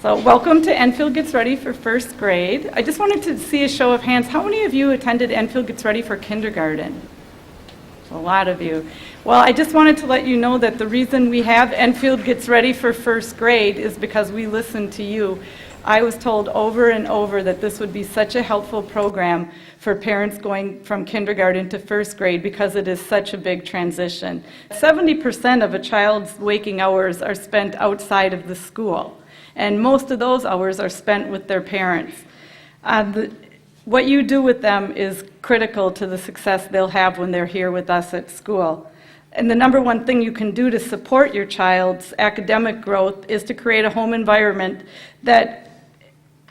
So welcome to Enfield Gets Ready for first grade. I just wanted to see a show of hands. How many of you attended Enfield Gets Ready for kindergarten? A lot of you. Well, I just wanted to let you know that the reason we have Enfield Gets Ready for first grade is because we listen to you. I was told over and over that this would be such a helpful program for parents going from kindergarten to first grade because it is such a big transition. 70% of a child's waking hours are spent outside of the school, and most of those hours are spent with their parents. What you do with them is critical to the success they'll have when they're here with us at school. And the number one thing you can do to support your child's academic growth is to create a home environment that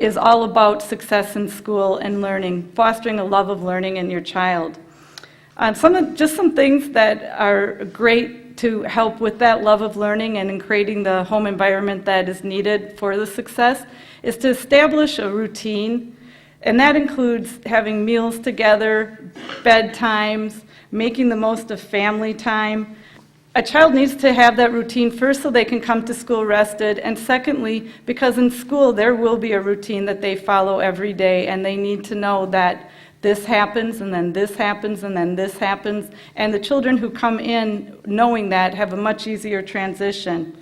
is all about success in school and learning, fostering a love of learning in your child. Some things that are great to help with that love of learning and in creating the home environment that is needed for the success is to establish a routine, and that includes having meals together, bedtimes, making the most of family time. A child needs to have that routine first so they can come to school rested, and secondly, because in school there will be a routine that they follow every day, and they need to know that this happens, and then this happens, and then this happens, and the children who come in knowing that have a much easier transition.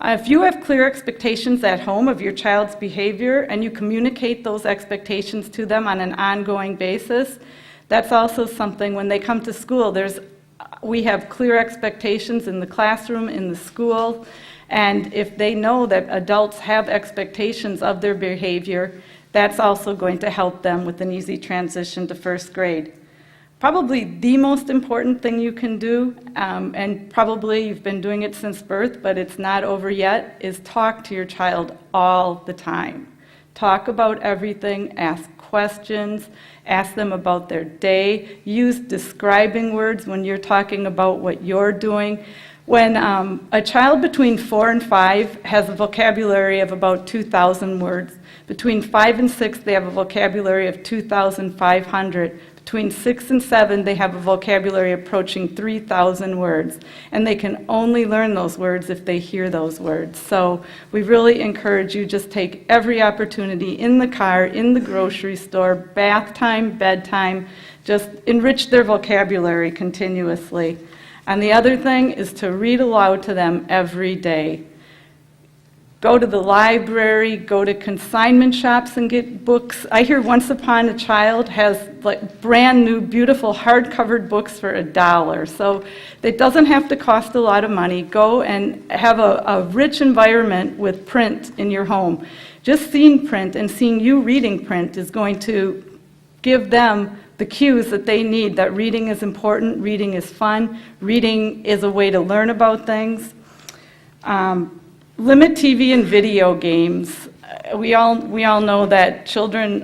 If you have clear expectations at home of your child's behavior and you communicate those expectations to them on an ongoing basis, that's also something when they come to school. We have clear expectations in the classroom, in the school, and if they know that adults have expectations of their behavior, that's also going to help them with an easy transition to first grade. Probably the most important thing you can do, and probably you've been doing it since birth, but it's not over yet, is talk to your child all the time. Talk about everything, ask questions, ask them about their day, use describing words when you're talking about what you're doing. When a child between 4 and 5 has a vocabulary of about 2,000 words, between 5 and 6 they have a vocabulary of 2,500. Between 6 and 7, they have a vocabulary approaching 3,000 words, and they can only learn those words if they hear those words. So we really encourage you just take every opportunity in the car, in the grocery store, bath time, bedtime, just enrich their vocabulary continuously. And the other thing is to read aloud to them every day. Go to the library, go to consignment shops and get books. I hear Once Upon a Child has like brand new, beautiful hard-covered books for $1. So it doesn't have to cost a lot of money. Go and have a rich environment with print in your home. Just seeing print and seeing you reading print is going to give them the cues that they need, that reading is important, reading is fun, reading is a way to learn about things. Limit TV and video games. We all know that children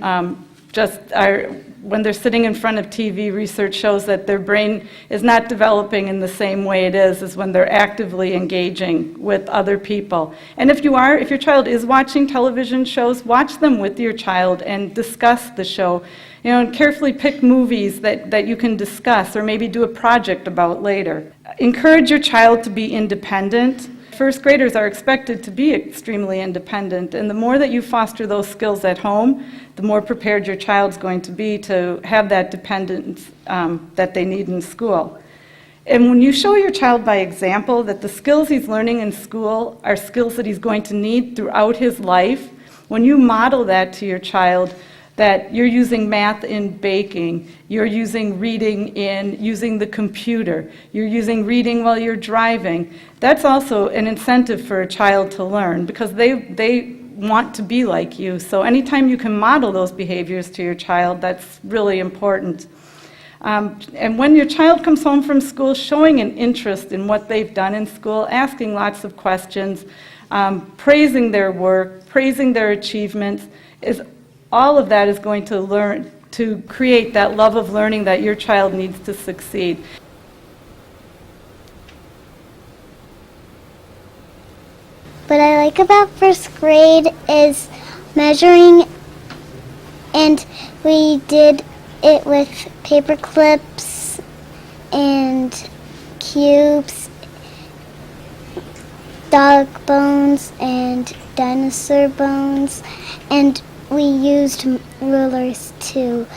when they're sitting in front of TV, research shows that their brain is not developing in the same way it is as when they're actively engaging with other people. And if your child is watching television shows, watch them with your child and discuss the show. And carefully pick movies that you can discuss or maybe do a project about later. Encourage your child to be independent. First graders are expected to be extremely independent, and the more that you foster those skills at home, the more prepared your child's going to be to have that dependence that they need in school. And when you show your child by example that the skills he's learning in school are skills that he's going to need throughout his life, when you model that to your child, that you're using math in baking, you're using reading in using the computer, you're using reading while you're driving. That's also an incentive for a child to learn because they want to be like you. So anytime you can model those behaviors to your child, that's really important. And when your child comes home from school, showing an interest in what they've done in school, asking lots of questions, praising their work, praising their achievements, all of that is going to create that love of learning that your child needs to succeed. What I like about first grade is measuring, and we did it with paper clips and cubes, dog bones, and dinosaur bones, and we used rulers to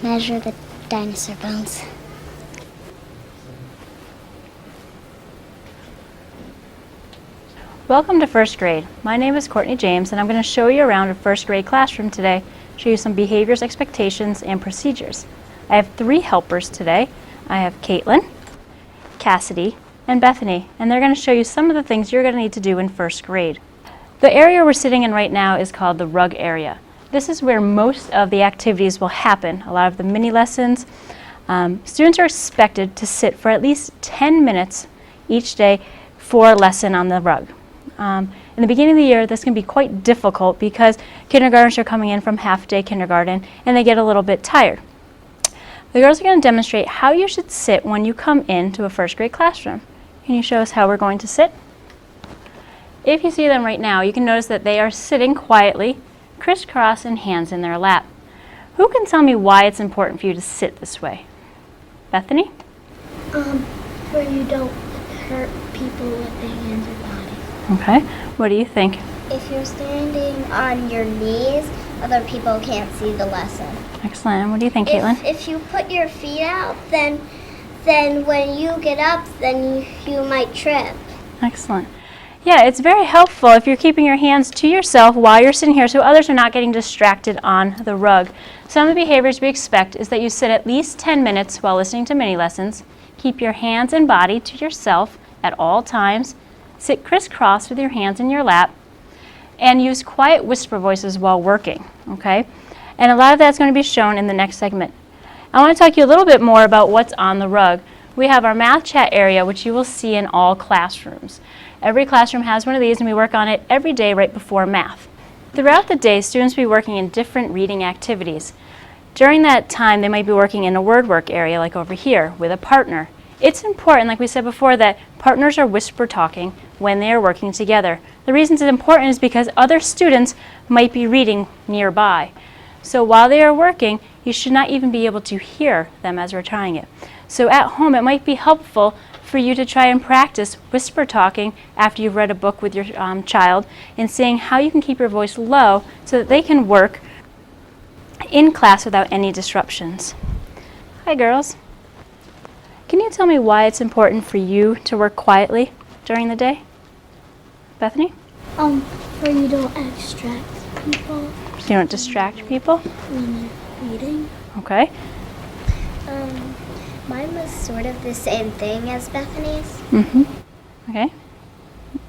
measure the dinosaur bones. Welcome to first grade. My name is Courtney James, and I'm going to show you around a first grade classroom today, show you some behaviors, expectations, and procedures. I have 3 helpers today. I have Caitlin, Cassidy, and Bethany, and they're going to show you some of the things you're going to need to do in first grade. The area we're sitting in right now is called the rug area. This is where most of the activities will happen, a lot of the mini lessons. Students are expected to sit for at least 10 minutes each day for a lesson on the rug. In the beginning of the year, this can be quite difficult because kindergartners are coming in from half-day kindergarten and they get a little bit tired. The girls are going to demonstrate how you should sit when you come into a first grade classroom. Can you show us how we're going to sit? If you see them right now, you can notice that they are sitting quietly, crisscross and hands in their lap. Who can tell me why it's important for you to sit this way? Bethany? Where you don't hurt people with the hands or body. Okay. What do you think? If you're standing on your knees, other people can't see the lesson. Excellent. And what do you think, Caitlin? If you put your feet out, then when you get up, then you might trip. Excellent. Yeah, it's very helpful if you're keeping your hands to yourself while you're sitting here so others are not getting distracted on the rug. Some of the behaviors we expect is that you sit at least 10 minutes while listening to mini lessons, keep your hands and body to yourself at all times, sit crisscross with your hands in your lap, and use quiet whisper voices while working, okay? And a lot of that's going to be shown in the next segment. I want to talk to you a little bit more about what's on the rug. We have our math chat area, which you will see in all classrooms. Every classroom has one of these, and we work on it every day right before math. Throughout the day, students will be working in different reading activities. During that time, they might be working in a word work area, like over here, with a partner. It's important, like we said before, that partners are whisper talking when they are working together. The reason it's important is because other students might be reading nearby. So while they are working, you should not even be able to hear them as we're trying it. So at home, it might be helpful for you to try and practice whisper talking after you've read a book with your child and seeing how you can keep your voice low so that they can work in class without any disruptions. Hi, girls. Can you tell me why it's important for you to work quietly during the day? Bethany? Where you don't distract people So you don't distract people? when they're reading. Okay. Mine was sort of the same thing as Bethany's. Mm-hmm. Okay.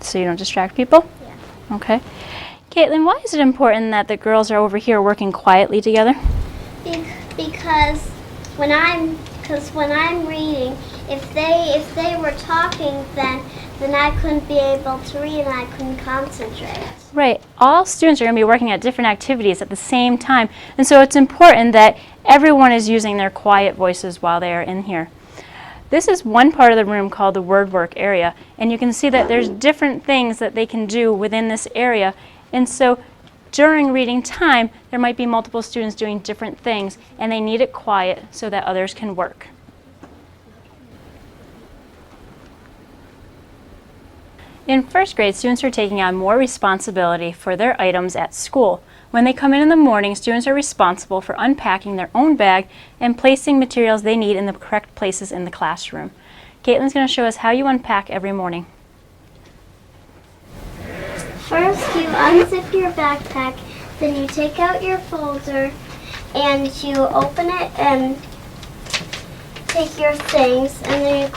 So you don't distract people? Yeah. Okay. Caitlin, why is it important that the girls are over here working quietly together? Because when I'm reading, if they were talking, then I couldn't be able to read and I couldn't concentrate. Right. All students are going to be working at different activities at the same time, and so it's important that everyone is using their quiet voices while they are in here. This is one part of the room called the word work area, and you can see that there's different things that they can do within this area, and so during reading time, there might be multiple students doing different things, and they need it quiet so that others can work. In first grade, students are taking on more responsibility for their items at school. When they come in the morning, students are responsible for unpacking their own bag and placing materials they need in the correct places in the classroom. Caitlin's going to show us how you unpack every morning. First, you unzip your backpack, then you take out your folder, and you open it and take your things, and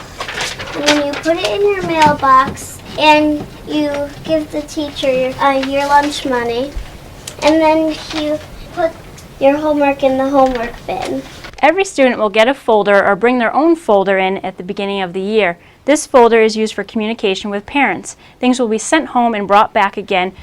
then you put it in your mailbox, and you give the teacher your lunch money, and then you put your homework in the homework bin. Every student will get a folder or bring their own folder in at the beginning of the year. This folder is used for communication with parents. Things will be sent home and brought back again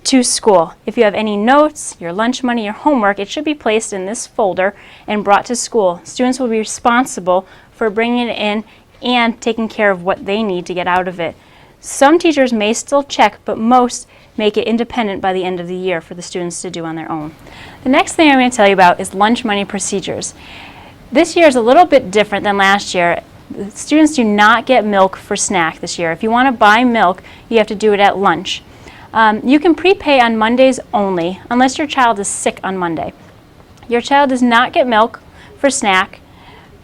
to school. If you have any notes, your lunch money, your homework, it should be placed in this folder and brought to school. Students will be responsible for bringing it in and taking care of what they need to get out of it. Some teachers may still check, but most make it independent by the end of the year for the students to do on their own. The next thing I'm going to tell you about is lunch money procedures. This year is a little bit different than last year. The students do not get milk for snack this year. If you want to buy milk, you have to do it at lunch. You can prepay on Mondays only, unless your child is sick on Monday. Your child does not get milk for snack,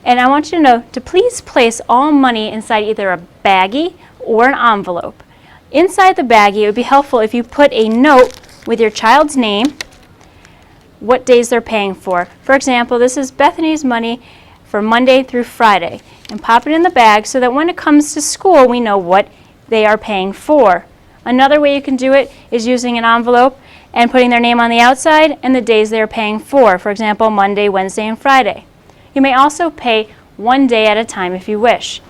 and I want you to know to please place all money inside either a baggie or an envelope. Inside the baggie, it would be helpful if you put a note with your child's name, what days they're paying for. For example, this is Bethany's money for Monday through Friday, and pop it in the bag so that when it comes to school, we know what they are paying for. Another way you can do it is using an envelope and putting their name on the outside and the days they're paying for example, Monday, Wednesday, and Friday. You may also pay one day at a time if you wish.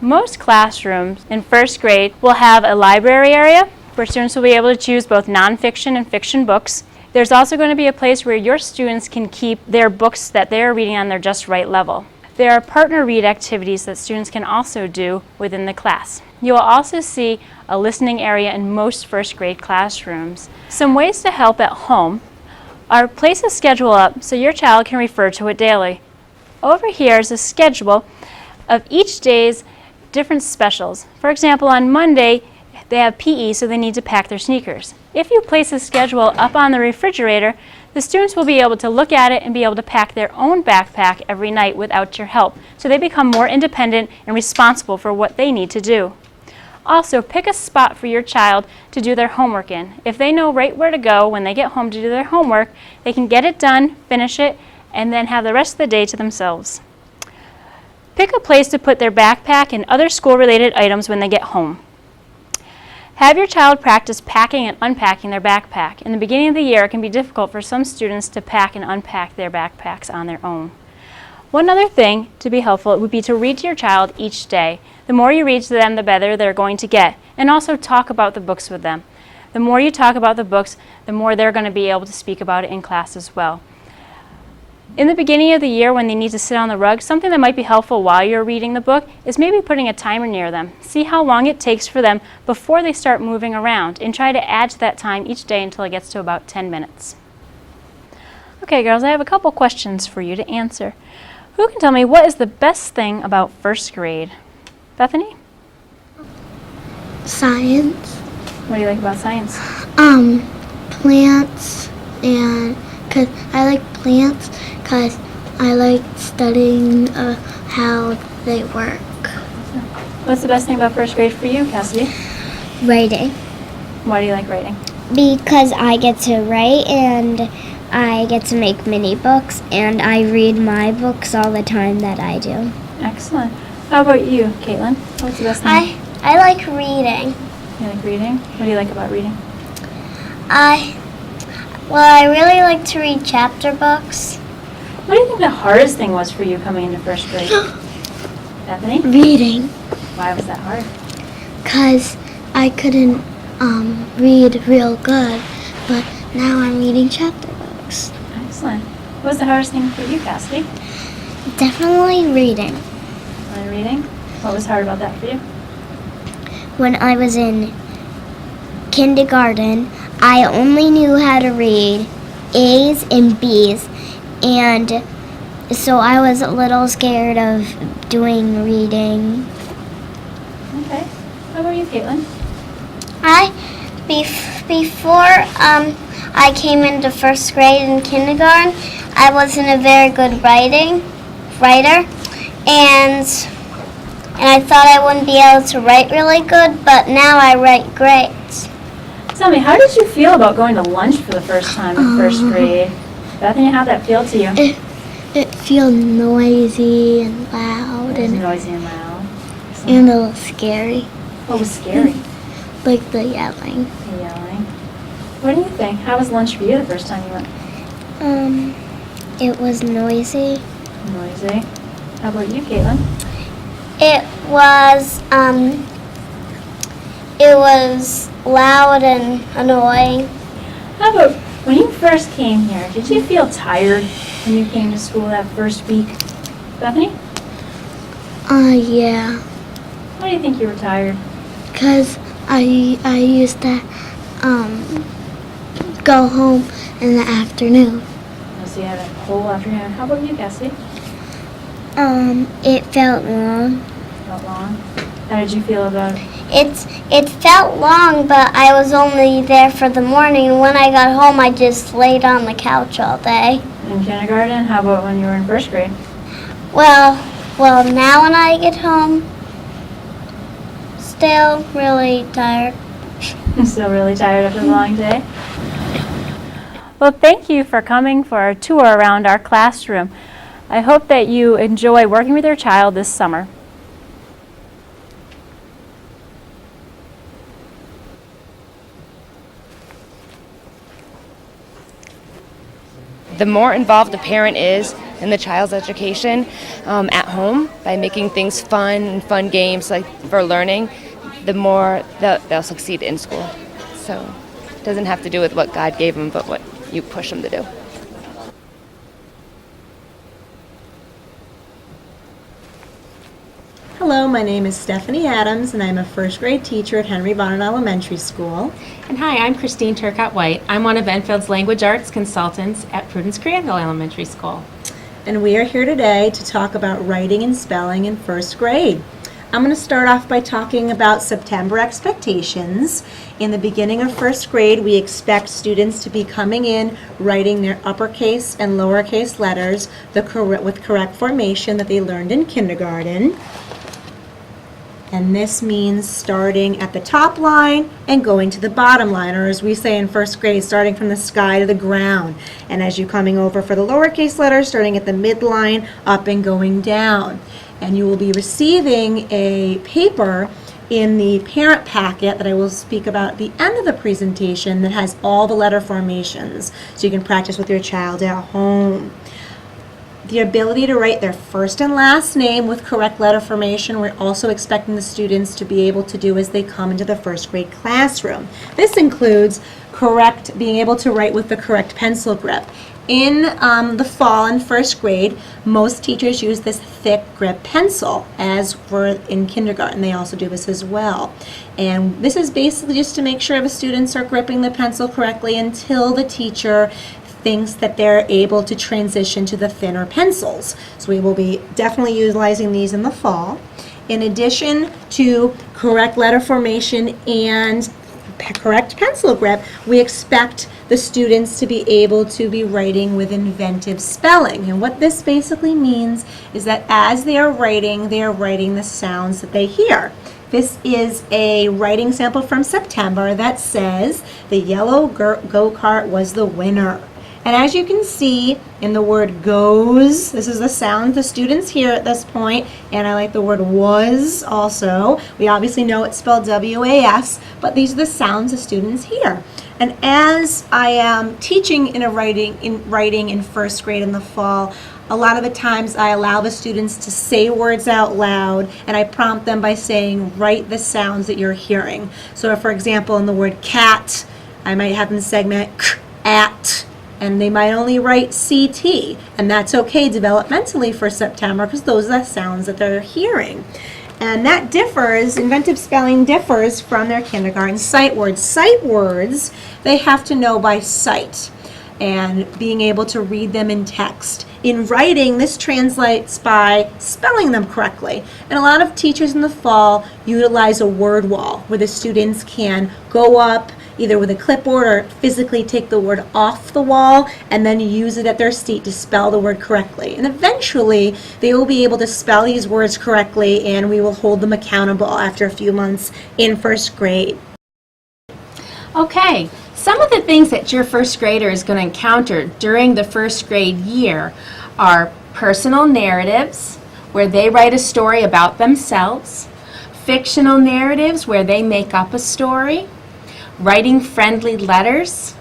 Most classrooms in first grade will have a library area where students will be able to choose both nonfiction and fiction books. There's also going to be a place where your students can keep their books that they are reading on their just right level. There are partner read activities that students can also do within the class. You will also see a listening area in most first grade classrooms. Some ways to help at home are place a schedule up so your child can refer to it daily. Over here is a schedule of each day's different specials. For example, on Monday, they have PE, so they need to pack their sneakers. If you place a schedule up on the refrigerator, the students will be able to look at it and be able to pack their own backpack every night without your help, so they become more independent and responsible for what they need to do. Also, pick a spot for your child to do their homework in. If they know right where to go when they get home to do their homework, they can get it done, finish it, and then have the rest of the day to themselves. Pick a place to put their backpack and other school-related items when they get home. Have your child practice packing and unpacking their backpack. In the beginning of the year, it can be difficult for some students to pack and unpack their backpacks on their own. One other thing to be helpful would be to read to your child each day. The more you read to them, the better they're going to get. And also talk about the books with them. The more you talk about the books, the more they're going to be able to speak about it in class as well. In the beginning of the year when they need to sit on the rug, something that might be helpful while you're reading the book is maybe putting a timer near them. See how long it takes for them before they start moving around and try to add to that time each day until it gets to about 10 minutes. Okay, girls, I have a couple questions for you to answer. Who can tell me what is the best thing about first grade? Bethany? Science. What do you like about science? Plants, and cause I like plants because I like studying how they work. What's the best thing about first grade for you, Cassidy? Writing. Why do you like writing? Because I get to write and I get to make mini books and I read my books all the time that I do. Excellent. How about you, Caitlin? What's the best thing? I like reading. You like reading? What do you like about reading? I really like to read chapter books. What do you think the hardest thing was for you coming into first grade? Bethany? Reading. Why was that hard? Because I couldn't read real good, but now I'm reading chapter books. Excellent. What was the hardest thing for you, Cassidy? Definitely reading. When reading? What was hard about that for you? When I was in kindergarten, I only knew how to read A's and B's, and so I was a little scared of doing reading. Okay. How about you, Caitlin? Before I came into first grade in kindergarten, I wasn't a very good writer, and I thought I wouldn't be able to write really good, but now I write great. Tell me, how did you feel about going to lunch for the first time in first grade? Bethany, how'd that feel to you? It feels noisy and loud It was and noisy and loud. a little scary, What was scary? like the yelling. The yelling. What do you think? How was lunch for you the first time you went? It was noisy. Noisy. How about you, Caitlin? It was loud and annoying. How about when you first came here, did you feel tired when you came to school that first week? Bethany? Yeah. Why do you think you were tired? 'Cause I used to go home in the afternoon. So you had a whole afternoon. How about you, Cassie? It felt long. Felt long. How did you feel about it? it felt long, but I was only there for the morning. And when I got home, I just laid on the couch all day. In kindergarten? How about when you were in first grade? Well, now when I get home, still really tired. Still really tired after a long day? Well, thank you for coming for our tour around our classroom. I hope that you enjoy working with your child this summer. The more involved a parent is in the child's education at home by making things fun and fun games like for learning, the more they'll succeed in school. So it doesn't have to do with what God gave them, but what you push them to do. Hello, my name is Stephanie Adams, and I'm a first grade teacher at Henry Bonnet Elementary School. And hi, I'm Christine Turcott-White. I'm one of Enfield's language arts consultants at Prudence Crandall Elementary School. And we are here today to talk about writing and spelling in first grade. I'm going to start off by talking about September expectations. In the beginning of first grade, we expect students to be coming in, writing their uppercase and lowercase letters with correct formation that they learned in kindergarten. And this means starting at the top line and going to the bottom line, or as we say in first grade, starting from the sky to the ground. And as you're coming over for the lowercase letters, starting at the midline, up and going down. And you will be receiving a paper in the parent packet that I will speak about at the end of the presentation that has all the letter formations, so you can practice with your child at home. The ability to write their first and last name with correct letter formation, we're also expecting the students to be able to do as they come into the first grade classroom. This includes being able to write with the correct pencil grip. In the fall in first grade, most teachers use this thick grip pencil, as for in kindergarten. They also do this as well. And this is basically just to make sure the students are gripping the pencil correctly until the teacher thinks that they're able to transition to the thinner pencils. So we will be definitely utilizing these in the fall. In addition to correct letter formation and correct pencil grip, we expect the students to be able to be writing with inventive spelling. And what this basically means is that as they are writing the sounds that they hear. This is a writing sample from September that says, "The yellow go-kart was the winner." And as you can see in the word goes, this is the sound the students hear at this point, and I like the word was also. We obviously know it's spelled W-A-S, but these are the sounds the students hear. And as I am teaching in writing in first grade in the fall, a lot of the times I allow the students to say words out loud, and I prompt them by saying, write the sounds that you're hearing. So for example, in the word cat, I might have them segment k, at, and they might only write CT, and that's okay developmentally for September because those are the sounds that they're hearing. And that differs, inventive spelling differs from their kindergarten sight words. Sight words, they have to know by sight and being able to read them in text. In writing, this translates by spelling them correctly. And a lot of teachers in the fall utilize a word wall where the students can go up either with a clipboard or physically take the word off the wall and then use it at their seat to spell the word correctly. And eventually, they will be able to spell these words correctly, and we will hold them accountable after a few months in first grade. Okay, some of the things that your first grader is going to encounter during the first grade year are personal narratives, where they write a story about themselves, fictional narratives, where they make up a story, writing friendly letters,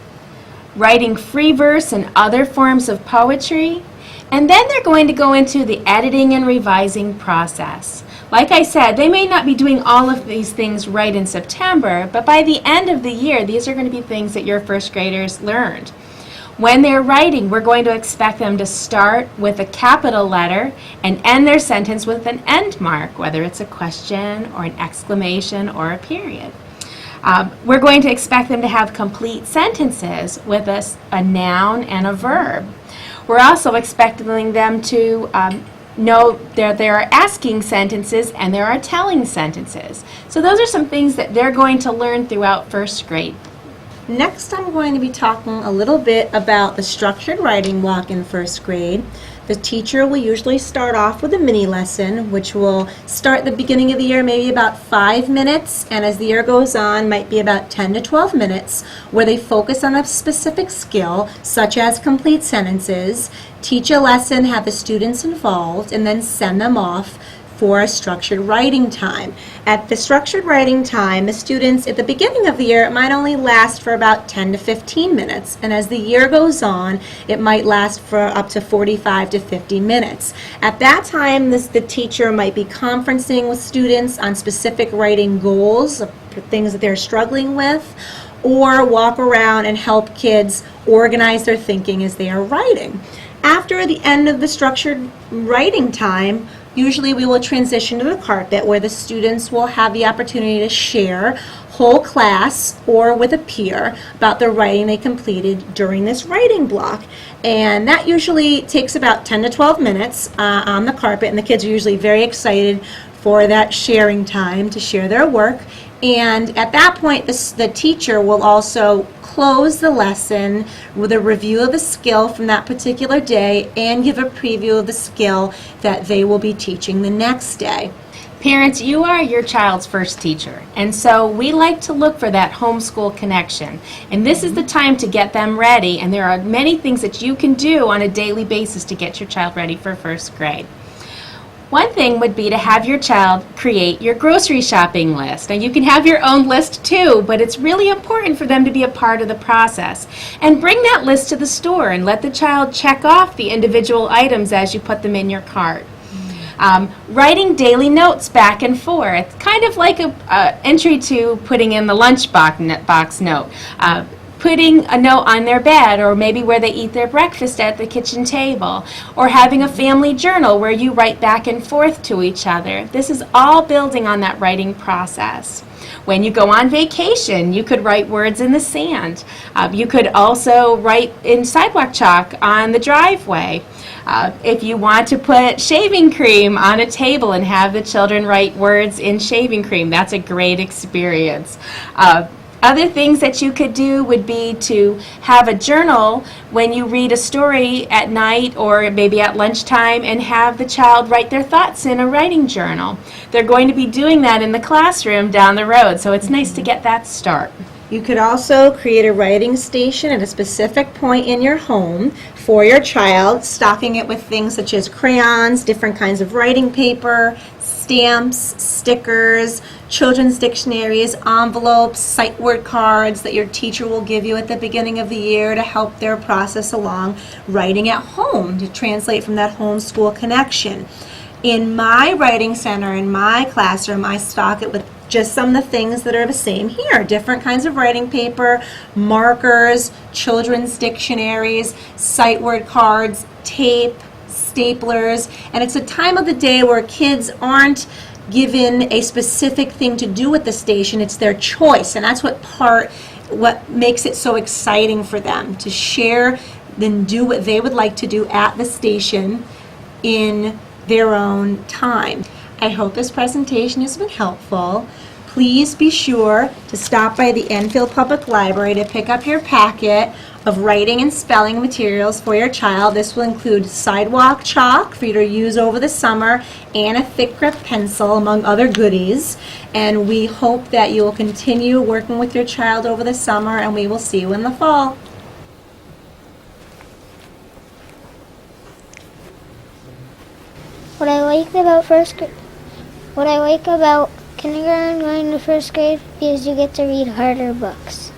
writing free verse and other forms of poetry, and then they're going to go into the editing and revising process. Like I said, they may not be doing all of these things right in September, but by the end of the year, these are going to be things that your first graders learned. When they're writing, we're going to expect them to start with a capital letter and end their sentence with an end mark, whether it's a question or an exclamation or a period. We're going to expect them to have complete sentences with a noun and a verb. We're also expecting them to know there are asking sentences and there are telling sentences. So those are some things that they're going to learn throughout first grade. Next, I'm going to be talking a little bit about the structured writing block in first grade. The teacher will usually start off with a mini lesson, which will start at the beginning of the year, maybe about 5 minutes, and as the year goes on, might be about 10 to 12 minutes, where they focus on a specific skill, such as complete sentences, teach a lesson, have the students involved, and then send them off for a structured writing time. At the structured writing time, the students at the beginning of the year, it might only last for about 10 to 15 minutes, and as the year goes on, it might last for up to 45 to 50 minutes. At that time, the teacher might be conferencing with students on specific writing goals, things that they're struggling with, or walk around and help kids organize their thinking as they are writing. After the end of the structured writing time, usually we will transition to the carpet where the students will have the opportunity to share whole class or with a peer about the writing they completed during this writing block. And that usually takes about 10 to 12 minutes on the carpet, and the kids are usually very excited for that sharing time to share their work. And at that point, the teacher will also close the lesson with a review of the skill from that particular day and give a preview of the skill that they will be teaching the next day. Parents, you are your child's first teacher, and so we like to look for that homeschool connection. And this is the time to get them ready, and there are many things that you can do on a daily basis to get your child ready for first grade. One thing would be to have your child create your grocery shopping list. Now you can have your own list too, but it's really important for them to be a part of the process. And bring that list to the store and let the child check off the individual items as you put them in your cart. Writing daily notes back and forth, kind of like a entry to putting in the lunchbox note. Putting a note on their bed, or maybe where they eat their breakfast at the kitchen table, or having a family journal where you write back and forth to each other. This is all building on that writing process. When you go on vacation, you could write words in the sand. You could also write in sidewalk chalk on the driveway. If you want to put shaving cream on a table and have the children write words in shaving cream, that's a great experience. Other things that you could do would be to have a journal when you read a story at night or maybe at lunchtime, and have the child write their thoughts in a writing journal. They're going to be doing that in the classroom down the road, so it's nice to get that start. You could also create a writing station at a specific point in your home for your child, stocking it with things such as crayons, different kinds of writing paper, stamps, stickers, children's dictionaries, envelopes, sight word cards that your teacher will give you at the beginning of the year to help their process along writing at home, to translate from that homeschool connection. In my writing center, in my classroom, I stock it with just some of the things that are the same here. Different kinds of writing paper, markers, children's dictionaries, sight word cards, tape, staplers, and it's a time of the day where kids aren't given a specific thing to do at the station. It's their choice, and that's what makes it so exciting for them to share and do what they would like to do at the station in their own time. I hope this presentation has been helpful. Please be sure to stop by the Enfield Public Library to pick up your packet of writing and spelling materials for your child. This will include sidewalk chalk for you to use over the summer and a thick grip pencil, among other goodies. And we hope that you will continue working with your child over the summer, and we will see you in the fall. What I like about kindergarten going to first grade is you get to read harder books.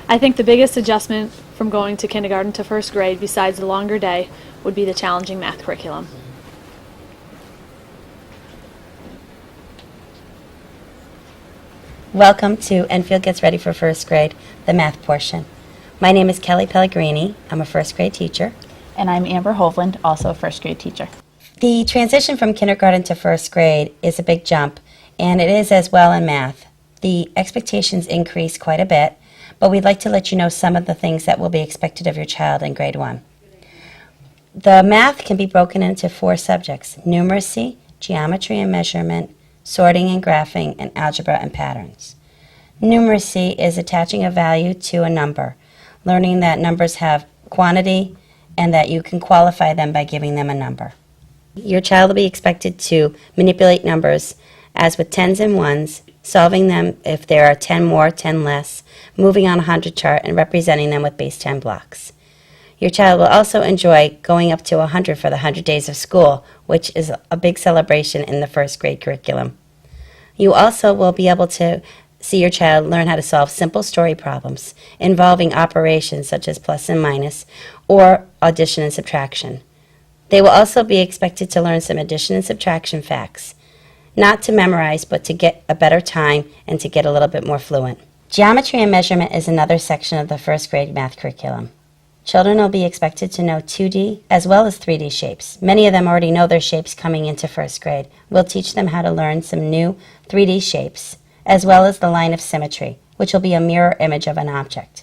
I think the biggest adjustment from going to kindergarten to first grade, besides the longer day, would be the challenging math curriculum. Welcome to Enfield Gets Ready for First Grade, the math portion. My name is Kelly Pellegrini. I'm a first grade teacher. And I'm Amber Hovland, also a first grade teacher. The transition from kindergarten to first grade is a big jump, and it is as well in math. The expectations increase quite a bit. but we'd like to let you know some of the things that will be expected of your child in grade 1. The math can be broken into 4 subjects: numeracy, geometry and measurement, sorting and graphing, and algebra and patterns. Numeracy is attaching a value to a number, learning that numbers have quantity and that you can qualify them by giving them a number. Your child will be expected to manipulate numbers as with tens and ones, solving them if there are 10 more, 10 less, moving on a 100 chart, and representing them with base 10 blocks. Your child will also enjoy going up to 100 for the 100 days of school, which is a big celebration in the first grade curriculum. You also will be able to see your child learn how to solve simple story problems involving operations such as plus and minus or addition and subtraction. They will also be expected to learn some addition and subtraction facts, not to memorize, but to get a better time and to get a little bit more fluent. Geometry and measurement is another section of the first grade math curriculum. Children will be expected to know 2D as well as 3D shapes. Many of them already know their shapes coming into first grade. We'll teach them how to learn some new 3D shapes, as well as the line of symmetry, which will be a mirror image of an object.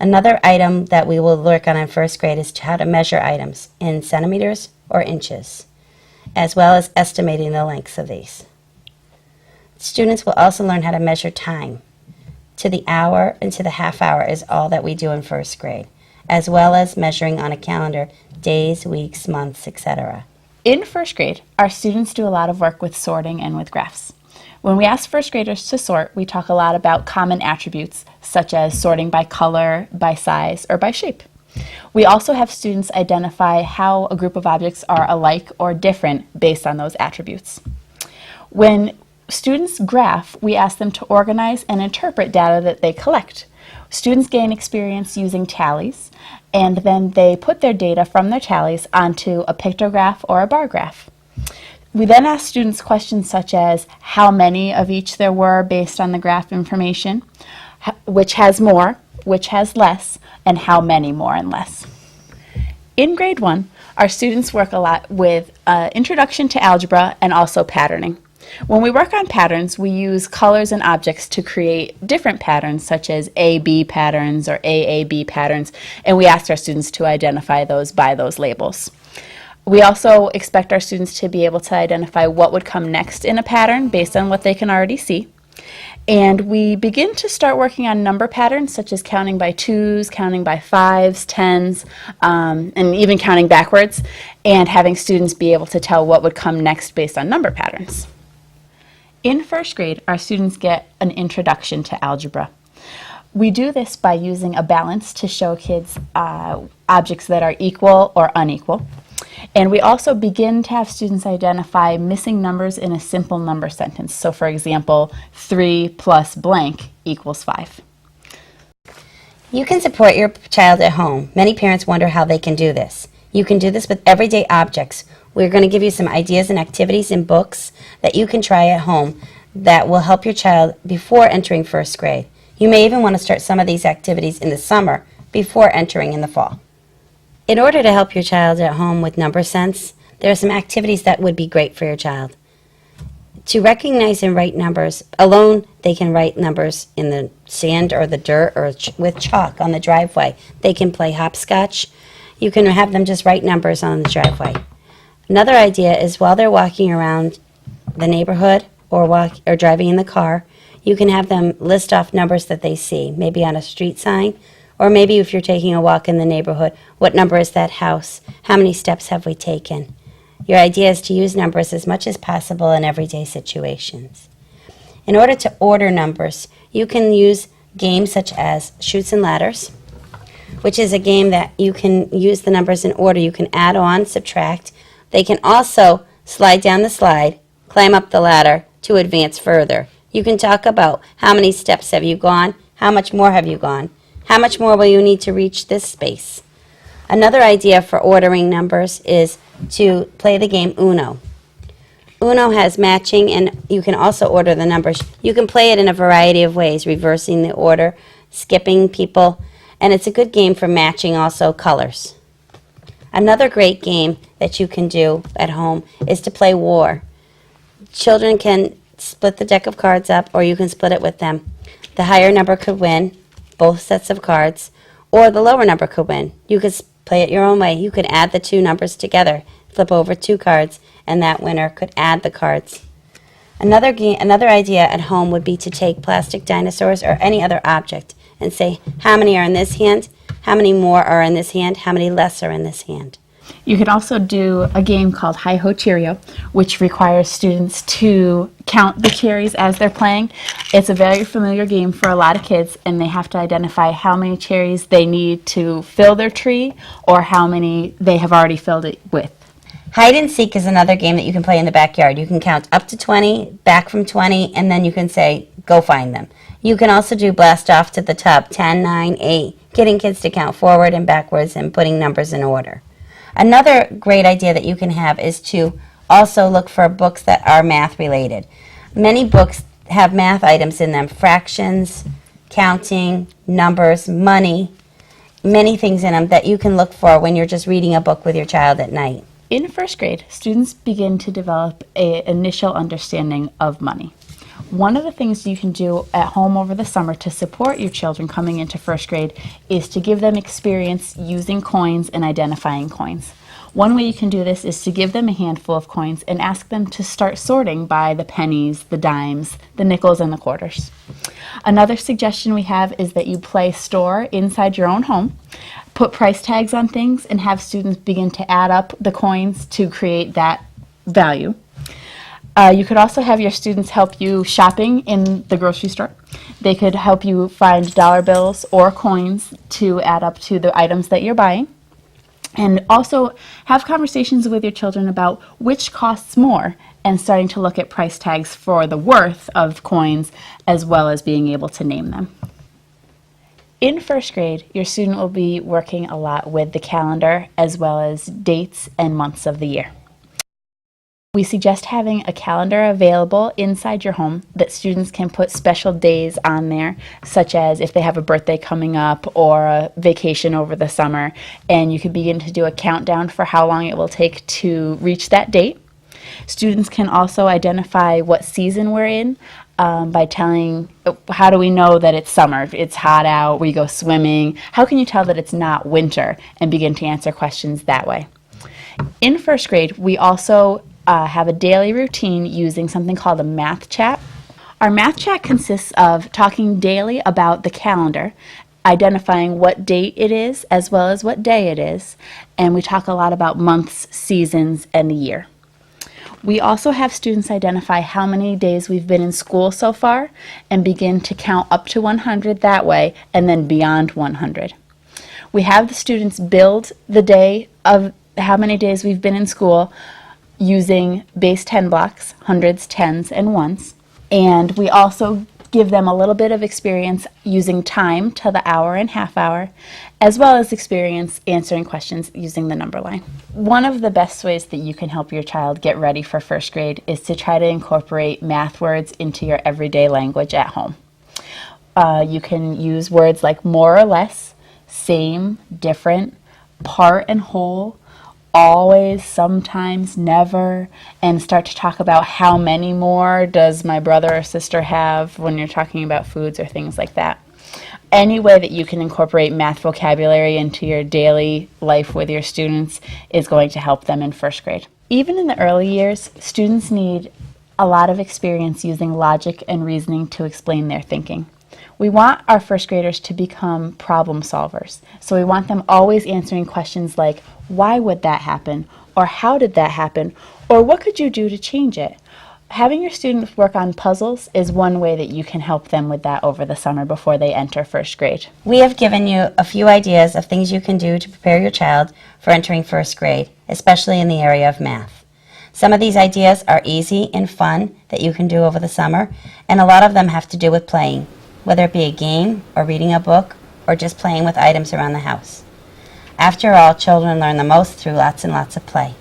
Another item that we will work on in first grade is how to measure items in centimeters or inches, as well as estimating the lengths of these. Students will also learn how to measure time. To the hour and to the half hour is all that we do in first grade, as well as measuring on a calendar days, weeks, months, etc. In first grade, our students do a lot of work with sorting and with graphs. When we ask first graders to sort, we talk a lot about common attributes, such as sorting by color, by size, or by shape. We also have students identify how a group of objects are alike or different based on those attributes. When students graph, we ask them to organize and interpret data that they collect. Students gain experience using tallies, and then they put their data from their tallies onto a pictograph or a bar graph. We then ask students questions such as how many of each there were based on the graph information, which has more, which has less, and how many more and less. In grade 1, our students work a lot with introduction to algebra and also patterning. When we work on patterns, we use colors and objects to create different patterns, such as A-B patterns or AAB patterns, and we ask our students to identify those by those labels. We also expect our students to be able to identify what would come next in a pattern based on what they can already see. And we begin to start working on number patterns, such as counting by 2s, counting by 5s, 10s, and even counting backwards, and having students be able to tell what would come next based on number patterns. In first grade, our students get an introduction to algebra. We do this by using a balance to show kids objects that are equal or unequal. And we also begin to have students identify missing numbers in a simple number sentence. So for example, 3 plus blank equals 5. You can support your child at home. Many parents wonder how they can do this. You can do this with everyday objects. We're going to give you some ideas and activities in books that you can try at home that will help your child before entering first grade. You may even want to start some of these activities in the summer before entering in the fall. In order to help your child at home with number sense, there are some activities that would be great for your child. To recognize and write numbers, alone they can write numbers in the sand or the dirt or with chalk on the driveway. They can play hopscotch. You can have them just write numbers on the driveway. Another idea is while they're walking around the neighborhood or driving in the car, you can have them list off numbers that they see, maybe on a street sign, or maybe if you're taking a walk in the neighborhood, what number is that house? How many steps have we taken? Your idea is to use numbers as much as possible in everyday situations. In order to order numbers, you can use games such as Chutes and Ladders, which is a game that you can use the numbers in order. You can add on, subtract. They can also slide down the slide, climb up the ladder to advance further. You can talk about how many steps have you gone, how much more have you gone, how much more will you need to reach this space. Another idea for ordering numbers is to play the game Uno. Uno has matching, and you can also order the numbers. You can play it in a variety of ways, reversing the order, skipping people, and it's a good game for matching also colors. Another great game that you can do at home is to play War. Children can split the deck of cards up, or you can split it with them. The higher number could win. both sets of cards, or the lower number could win. You could play it your own way. You could add the two numbers together, flip over two cards, and that winner could add the cards. Another idea at home would be to take plastic dinosaurs or any other object and say, how many are in this hand, how many more are in this hand, how many less are in this hand. You can also do a game called Hi Ho Cheerio, which requires students to count the cherries as they're playing. It's a very familiar game for a lot of kids, and they have to identify how many cherries they need to fill their tree or how many they have already filled it with. Hide and seek is another game that you can play in the backyard. You can count up to 20, back from 20, and then you can say, go find them. You can also do blast off to the tub, 10, 9, 8, getting kids to count forward and backwards and putting numbers in order. Another great idea that you can have is to also look for books that are math related. Many books have math items in them, fractions, counting, numbers, money, many things in them that you can look for when you're just reading a book with your child at night. In first grade, students begin to develop an initial understanding of money. One of the things you can do at home over the summer to support your children coming into first grade is to give them experience using coins and identifying coins. One way you can do this is to give them a handful of coins and ask them to start sorting by the pennies, the dimes, the nickels, and the quarters. Another suggestion we have is that you play store inside your own home, put price tags on things, and have students begin to add up the coins to create that value. You could also have your students help you shopping in the grocery store. They could help you find dollar bills or coins to add up to the items that you're buying. And also have conversations with your children about which costs more and starting to look at price tags for the worth of coins as well as being able to name them. In first grade, your student will be working a lot with the calendar as well as dates and months of the year. We suggest having a calendar available inside your home that students can put special days on there, such as if they have a birthday coming up or a vacation over the summer, and you can begin to do a countdown for how long it will take to reach that date. Students can also identify what season we're in by telling, how do we know that it's summer? If it's hot out, we go swimming. How can you tell that it's not winter? And begin to answer questions that way. In first grade, we also have a daily routine using something called a math chat. Our math chat consists of talking daily about the calendar, identifying what date it is as well as what day it is, and we talk a lot about months, seasons, and the year. We also have students identify how many days we've been in school so far and begin to count up to 100 that way and then beyond 100. We have the students build the day of how many days we've been in school using base 10 blocks, hundreds, tens, and ones. And we also give them a little bit of experience using time to the hour and half hour, as well as experience answering questions using the number line. One of the best ways that you can help your child get ready for first grade is to try to incorporate math words into your everyday language at home. You can use words like more or less, same, different, part and whole, always, sometimes, never, and start to talk about how many more does my brother or sister have when you're talking about foods or things like that. Any way that you can incorporate math vocabulary into your daily life with your students is going to help them in first grade. Even in the early years, students need a lot of experience using logic and reasoning to explain their thinking. We want our first graders to become problem solvers. So we want them always answering questions like, why would that happen? Or how did that happen? Or what could you do to change it? Having your students work on puzzles is one way that you can help them with that over the summer before they enter first grade. We have given you a few ideas of things you can do to prepare your child for entering first grade, especially in the area of math. Some of these ideas are easy and fun that you can do over the summer, and a lot of them have to do with playing, whether it be a game or reading a book or just playing with items around the house. After all, children learn the most through lots and lots of play.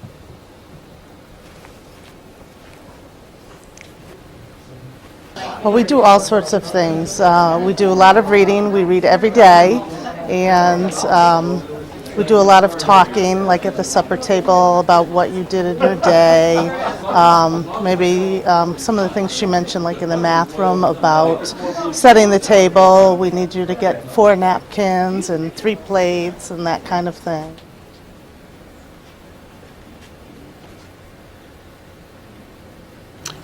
Well, we do all sorts of things. We do a lot of reading. We read every day, and We do a lot of talking, like at the supper table, about what you did in your day. Maybe some of the things she mentioned, like in the math room, about setting the table. We need you to get 4 napkins and 3 plates and that kind of thing.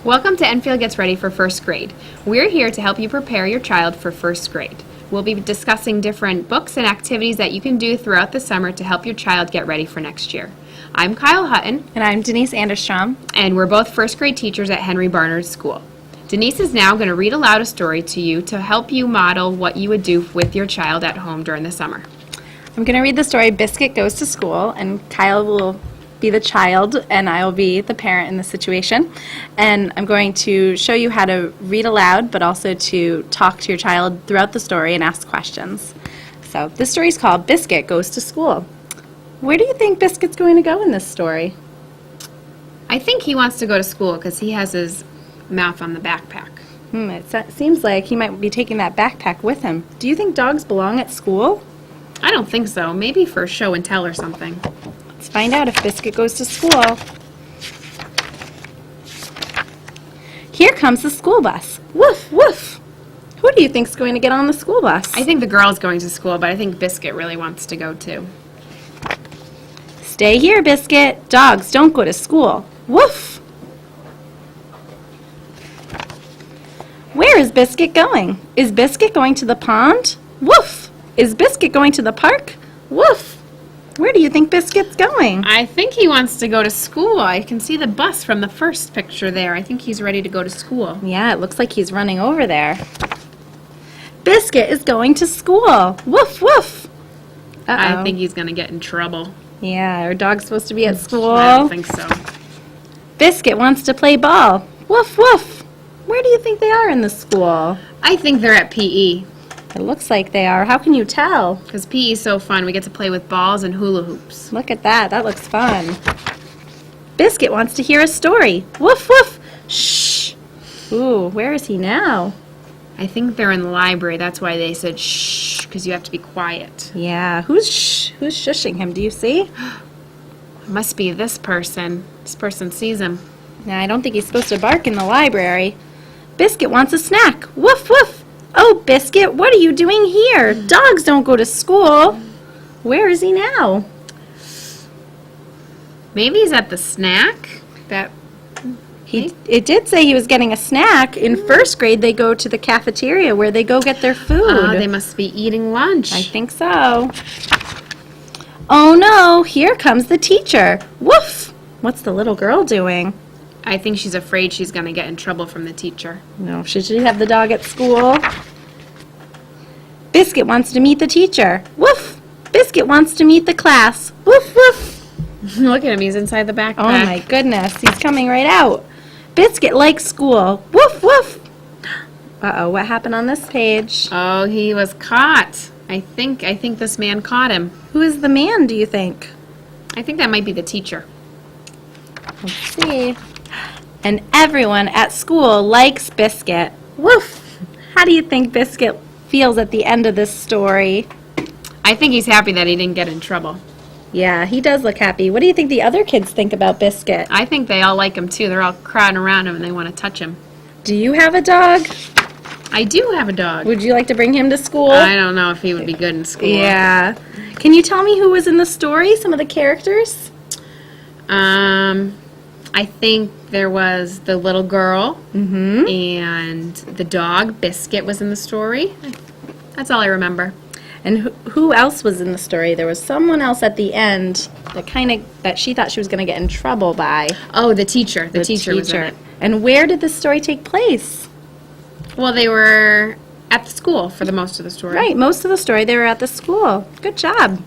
Welcome to Enfield Gets Ready for First Grade. We're here to help you prepare your child for first grade. We'll be discussing different books and activities that you can do throughout the summer to help your child get ready for next year. I'm Kyle Hutton. And I'm Denise Anderstrom. And we're both first grade teachers at Henry Barnard School. Denise is now going to read aloud a story to you to help you model what you would do with your child at home during the summer. I'm going to read the story Biscuit Goes to School, and Kyle will be the child and I will be the parent in the situation. And I'm going to show you how to read aloud, but also to talk to your child throughout the story and ask questions. So this story is called Biscuit Goes to School. Where do you think Biscuit's going to go in this story? I think he wants to go to school because he has his mouth on the backpack. It seems like he might be taking that backpack with him. Do you think dogs belong at school? I don't think so. Maybe for show and tell or something. Let's find out if Biscuit goes to school. Here comes the school bus. Woof, woof. Who do you think's going to get on the school bus? I think the girl's going to school, but I think Biscuit really wants to go too. Stay here, Biscuit. Dogs don't go to school. Woof. Where is Biscuit going? Is Biscuit going to the pond? Woof. Is Biscuit going to the park? Woof. Where do you think Biscuit's going? I think he wants to go to school. I can see the bus from the first picture there. I think he's ready to go to school. Yeah, it looks like he's running over there. Biscuit is going to school. Woof, woof. Uh-oh. I think he's going to get in trouble. Yeah, are dogs supposed to be at school? I don't think so. Biscuit wants to play ball. Woof, woof. Where do you think they are in the school? I think they're at PE. It looks like they are. How can you tell? Because PE is so fun. We get to play with balls and hula hoops. Look at that. That looks fun. Biscuit wants to hear a story. Woof, woof. Shh. Ooh, where is he now? I think they're in the library. That's why they said shh, because you have to be quiet. Yeah. Who's shushing him? Do you see? It must be this person. This person sees him. Now, I don't think he's supposed to bark in the library. Biscuit wants a snack. Woof, woof. Oh, Biscuit, what are you doing here? Dogs don't go to school. Where is he now? Maybe he's at the snack. It did say he was getting a snack. In first grade, they go to the cafeteria where they go get their food. They must be eating lunch. I think so. Oh no, here comes the teacher. Woof! What's the little girl doing? I think she's afraid she's going to get in trouble from the teacher. No, should she have the dog at school? Biscuit wants to meet the teacher. Woof! Biscuit wants to meet the class. Woof, woof! Look at him, he's inside the backpack. Oh my goodness, he's coming right out. Biscuit likes school. Woof, woof! Uh-oh, what happened on this page? Oh, he was caught. I think this man caught him. Who is the man, do you think? I think that might be the teacher. Let's see. And everyone at school likes Biscuit. Woof! How do you think Biscuit feels at the end of this story? I think he's happy that he didn't get in trouble. Yeah, he does look happy. What do you think the other kids think about Biscuit? I think they all like him too. They're all crowding around him and they want to touch him. Do you have a dog? I do have a dog. Would you like to bring him to school? I don't know if he would be good in school. Yeah. Can you tell me who was in the story, some of the characters? I think there was the little girl and the dog. Biscuit was in the story. That's all I remember. And who else was in the story? There was someone else at the end that she thought she was going to get in trouble by. Oh, the teacher. The teacher was in it. And where did this story take place? Well, they were at the school for the most of the story. Right, most of the story they were at the school. Good job.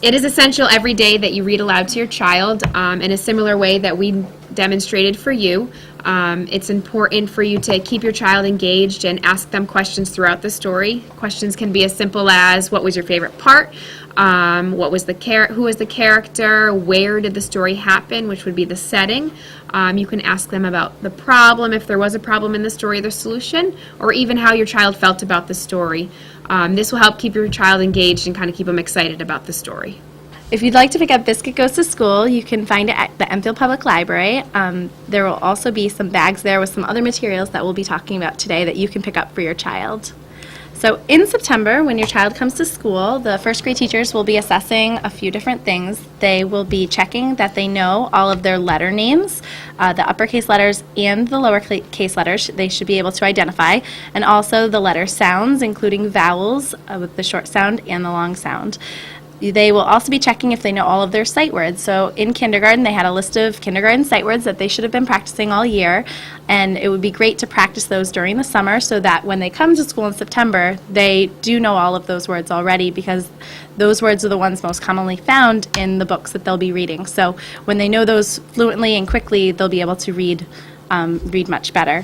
It is essential every day that you read aloud to your child in a similar way that we demonstrated for you. It's important for you to keep your child engaged and ask them questions throughout the story. Questions can be as simple as, what was your favorite part? Who was the character, where did the story happen, which would be the setting. You can ask them about the problem, if there was a problem in the story, the solution, or even how your child felt about the story. This will help keep your child engaged and kind of keep them excited about the story. If you'd like to pick up Biscuit Goes to School, you can find it at the Enfield Public Library. There will also be some bags there with some other materials that we'll be talking about today that you can pick up for your child. So in September, when your child comes to school, the first grade teachers will be assessing a few different things. They will be checking that they know all of their letter names, the uppercase letters and the lowercase letters they should be able to identify, and also the letter sounds, including vowels with the short sound and the long sound. They will also be checking if they know all of their sight words. So in kindergarten, they had a list of kindergarten sight words that they should have been practicing all year, and it would be great to practice those during the summer so that when they come to school in September, they do know all of those words already, because those words are the ones most commonly found in the books that they'll be reading. So when they know those fluently and quickly, they'll be able to read much better.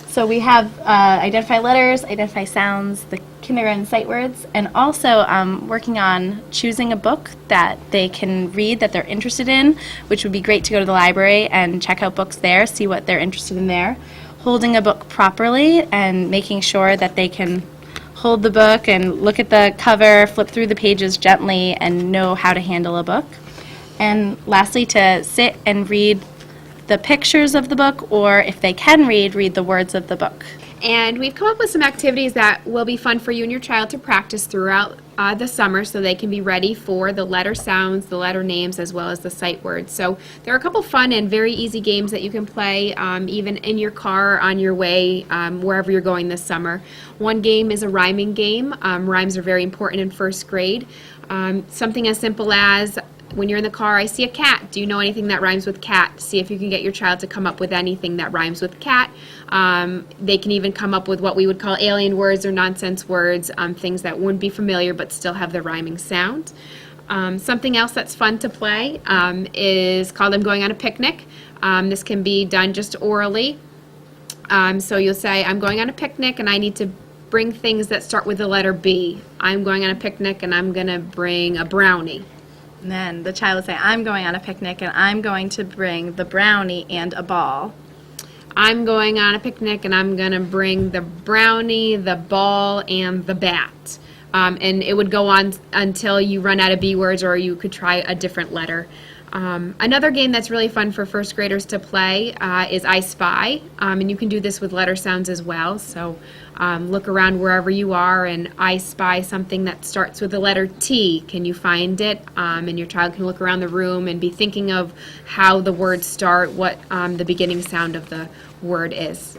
So we have identify letters, identify sounds, the kindergarten sight words, and also working on choosing a book that they can read that they're interested in, which would be great to go to the library and check out books there, see what they're interested in there. Holding a book properly and making sure that they can hold the book and look at the cover, flip through the pages gently, and know how to handle a book. And lastly, to sit and read the pictures of the book, or if they can read the words of the book. And we've come up with some activities that will be fun for you and your child to practice throughout the summer so they can be ready for the letter sounds, the letter names, as well as the sight words. So there are a couple fun and very easy games that you can play even in your car, on your way, wherever you're going this summer. One game is a rhyming game. Rhymes are very important in first grade. Something as simple as, when you're in the car, I see a cat. Do you know anything that rhymes with cat? See if you can get your child to come up with anything that rhymes with cat. They can even come up with what we would call alien words or nonsense words, things that wouldn't be familiar but still have the rhyming sound. Something else that's fun to play is called I'm Going on a Picnic. This can be done just orally. So you'll say, I'm going on a picnic and I need to bring things that start with the letter B. I'm going on a picnic and I'm going to bring a brownie. And then the child will say, I'm going on a picnic and I'm going to bring the brownie and a ball. I'm going on a picnic and I'm going to bring the brownie, the ball, and the bat. And it would go on until you run out of B words, or you could try a different letter. Another game that's really fun for first graders to play is I Spy, and you can do this with letter sounds as well. So look around wherever you are and I spy something that starts with the letter T. Can you find it? And your child can look around the room and be thinking of how the words start, what the beginning sound of the word is.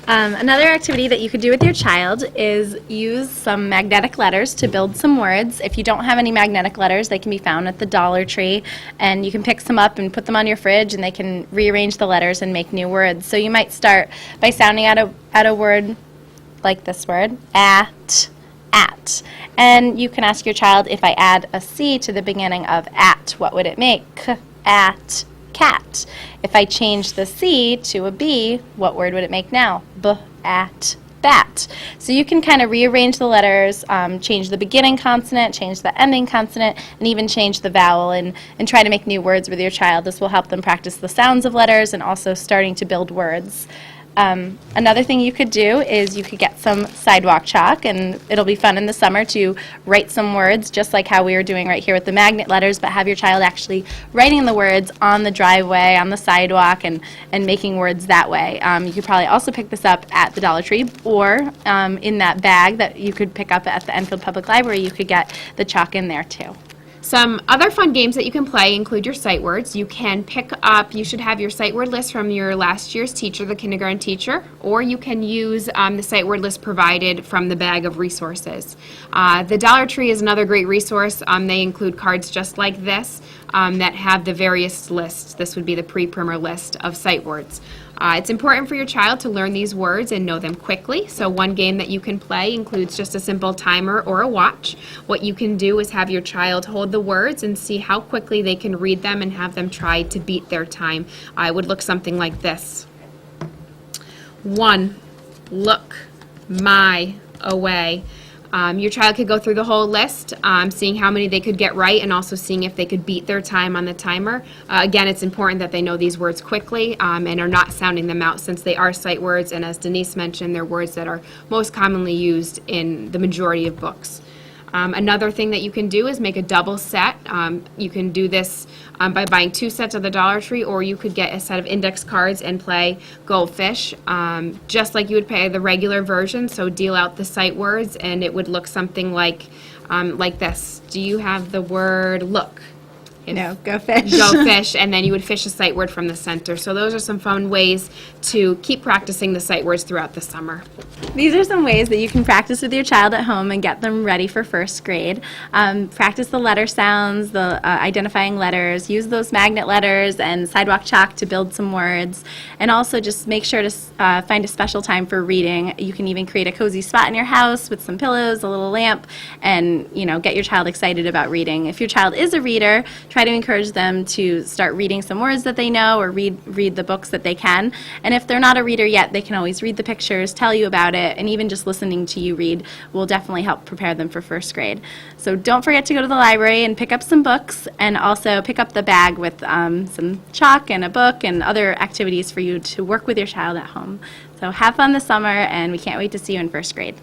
Another activity that you could do with your child is use some magnetic letters to build some words. If you don't have any magnetic letters, they can be found at the Dollar Tree, and you can pick some up and put them on your fridge, and they can rearrange the letters and make new words. So you might start by sounding out a word like this word, at. And you can ask your child, if I add a C to the beginning of at, what would it make? At. Cat. If I change the C to a B, what word would it make now? B-at, bat. So you can kind of rearrange the letters, change the beginning consonant, change the ending consonant, and even change the vowel, and try to make new words with your child. This will help them practice the sounds of letters and also starting to build words. Another thing you could do is you could get some sidewalk chalk, and it'll be fun in the summer to write some words, just like how we were doing right here with the magnet letters, but have your child actually writing the words on the driveway, on the sidewalk, and making words that way. You could probably also pick this up at the Dollar Tree, or in that bag that you could pick up at the Enfield Public Library, you could get the chalk in there too. Some other fun games that you can play include your sight words. You can pick up, you should have your sight word list from your last year's teacher, the kindergarten teacher, or you can use the sight word list provided from the bag of resources. The Dollar Tree is another great resource. They include cards just like this that have the various lists. This would be the pre-primer list of sight words. It's important for your child to learn these words and know them quickly, so one game that you can play includes just a simple timer or a watch. What you can do is have your child hold the words and see how quickly they can read them and have them try to beat their time. It would look something like this. 1, look, my, away. Your child could go through the whole list, seeing how many they could get right and also seeing if they could beat their time on the timer. Again, it's important that they know these words quickly and are not sounding them out since they are sight words, and as Denise mentioned, they're words that are most commonly used in the majority of books. Another thing that you can do is make a double set. You can do this by buying 2 sets of the Dollar Tree, or you could get a set of index cards and play Goldfish, just like you would play the regular version. So deal out the sight words, and it would look something like this. Do you have the word look? No, go fish. Go fish, and then you would fish a sight word from the center. So those are some fun ways to keep practicing the sight words throughout the summer. These are some ways that you can practice with your child at home and get them ready for first grade. Practice the letter sounds, the identifying letters, use those magnet letters and sidewalk chalk to build some words, and also just make sure to find a special time for reading. You can even create a cozy spot in your house with some pillows, a little lamp, and get your child excited about reading. If your child is a reader, try to encourage them to start reading some words that they know or read the books that they can. And if they're not a reader yet, they can always read the pictures, tell you about it, and even just listening to you read will definitely help prepare them for first grade. So don't forget to go to the library and pick up some books, and also pick up the bag with some chalk and a book and other activities for you to work with your child at home. So have fun this summer, and we can't wait to see you in first grade.